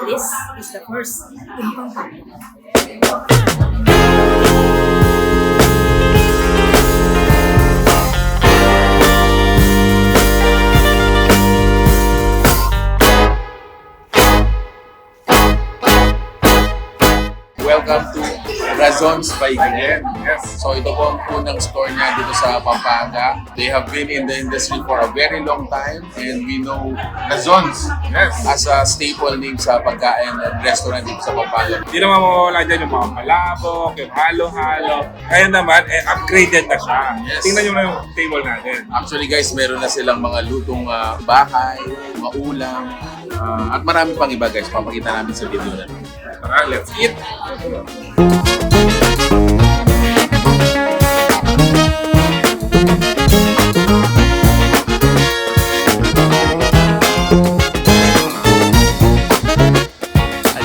this is the first in Pampanga. Welcome to Razons by Glenn. Yes. So ito po ang unang store niya dito sa Pampanga. They have been in the industry for a very long time and we know Razons as a staple name sa pagkain at restaurant dito sa Pampanga. Hindi naman mawawala dyan yung mga palabok, yung halo-halo. Kaya naman, upgraded na siya. Yes. Tingnan nyo na yung table natin. Actually guys, meron na silang mga lutong bahay, mga ulam, at marami pang iba guys. Papakita namin sa video na. Tara, let's eat!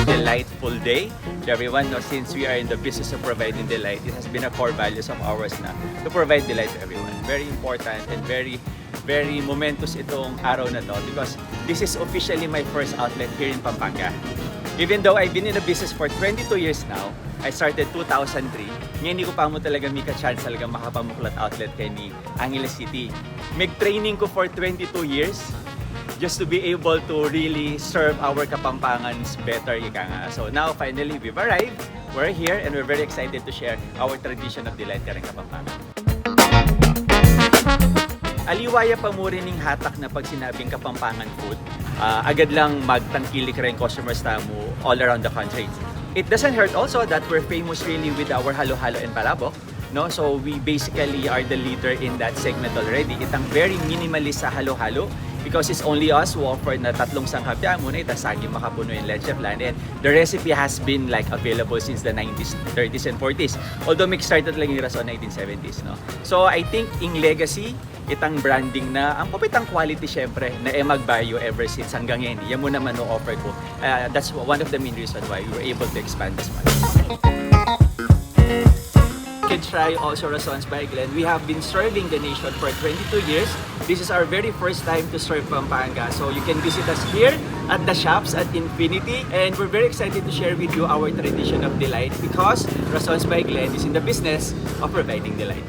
Delightful day to everyone. No, since we are in the business of providing delight, it has been a core values of ours na to provide delight to everyone. Very important and very momentous itong araw na to because this is officially my first outlet here in Pampanga. Even though I've been in the business for 22 years now, I started 2003. Ngayon hindi ko pa mo talaga may ka-chance talaga makapamuklat outlet kay ni Angeles City. Mag-training ko for 22 years just to be able to really serve our Kapampangans better, ika nga. So now, finally, we've arrived. We're here and we're very excited to share our tradition of delight ka rin Kapampangan. Aliwaya pa mo rin yung hatak na pag sinabing Kapampangan food, agad lang magtangkilik rin customers mo all around the country. It doesn't hurt also that we're famous really with our halo-halo and palabok. No? So we basically are the leader in that segment already. Itang very minimalist sa halo-halo because it's only us who offer na tatlong sanghapya muna itasagi makapuno yung leche flan, and the recipe has been like available since the 90s, 30s and 40s. Although started lang yung rason 1970s, no. So I think in legacy itang branding na ang papitang quality syempre na magbayo ever since hanggang ngayon. Yan mo naman no offer ko. That's one of the main reasons why we were able to expand this much. You can try also Razons by Glenn. We have been serving the nation for 22 years. This is our very first time to serve Pampanga. So you can visit us here at the shops at Infinity. And we're very excited to share with you our tradition of delight because Razons by Glenn is in the business of providing delight.